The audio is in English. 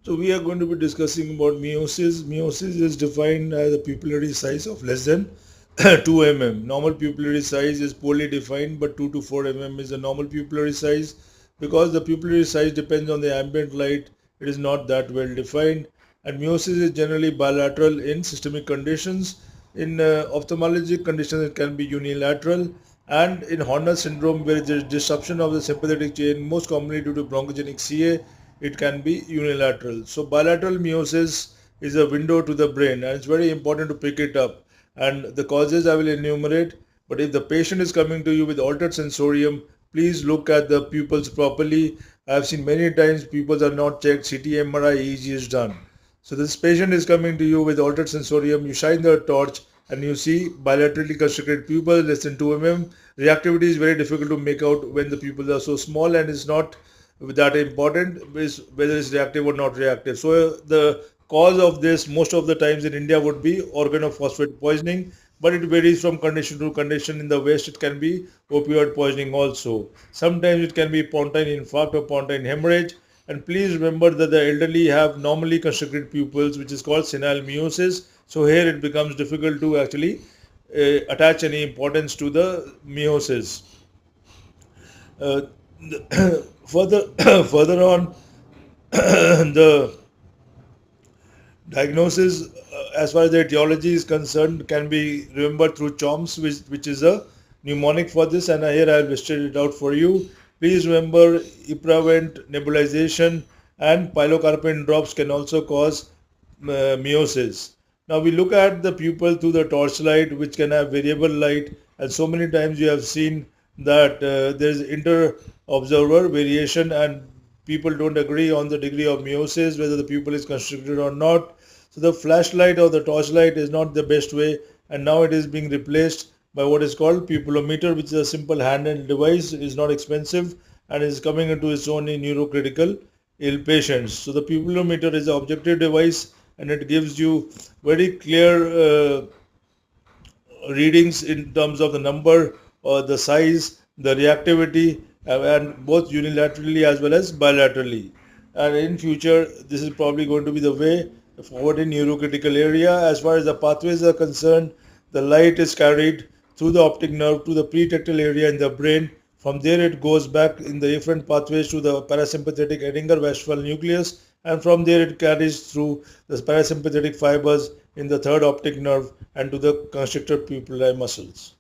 So we are going to be discussing about meiosis. Meiosis is defined as a pupillary size of less than 2 mm. Normal pupillary size is poorly defined, but 2 to 4 mm is a normal pupillary size. Because the pupillary size depends on the ambient light, it is not that well defined. And meiosis is generally bilateral in systemic conditions. In ophthalmologic conditions, it can be unilateral. And in Horner syndrome, where there is disruption of the sympathetic chain, most commonly due to bronchogenic CA, it can be unilateral. So bilateral meiosis is a window to the brain, and it's very important to pick it up. And the causes I will enumerate, but if the patient is coming to you with altered sensorium, please look at the pupils properly. I have seen many times pupils are not checked, CT, MRI, EEG is done. So this patient is coming to you with altered sensorium, you shine the torch and you see bilaterally constricted pupils less than 2 mm. Reactivity is very difficult to make out when the pupils are so small, and it's not that important is whether it's reactive or not reactive. So the cause of this most of the times in India would be organophosphate poisoning, but it varies from condition to condition. In the West, it can be opioid poisoning also. Sometimes it can be pontine infarct or pontine hemorrhage. And please remember that the elderly have normally constricted pupils, which is called senile meiosis. So here it becomes difficult to actually attach any importance to the meiosis. Uh, further, further on, the diagnosis, as far as the etiology is concerned, can be remembered through CHOMS, which is a mnemonic for this, and here I have listed it out for you. Please remember Ipravent, nebulization, and pilocarpine drops can also cause meiosis. Now we look at the pupil through the torchlight, which can have variable light, and so many times you have seen that there is inter-observer variation, and people don't agree on the degree of meiosis, whether the pupil is constricted or not. So the flashlight or the torchlight is not the best way, and now it is being replaced by what is called pupillometer, which is a simple handheld device. It is not expensive and is coming into its own in neurocritical ill patients. So the pupillometer is an objective device, and it gives you very clear readings in terms of the number or the size, the reactivity, and both unilaterally as well as bilaterally. And in future, this is probably going to be the way forward in neurocritical area. As far as the pathways are concerned, the light is carried through the optic nerve to the pretectal area in the brain. From there, it goes back in the efferent pathways to the parasympathetic Edinger Weschwall nucleus, and from there it carries through the parasympathetic fibers in the third optic nerve and to the constrictor pupillae muscles.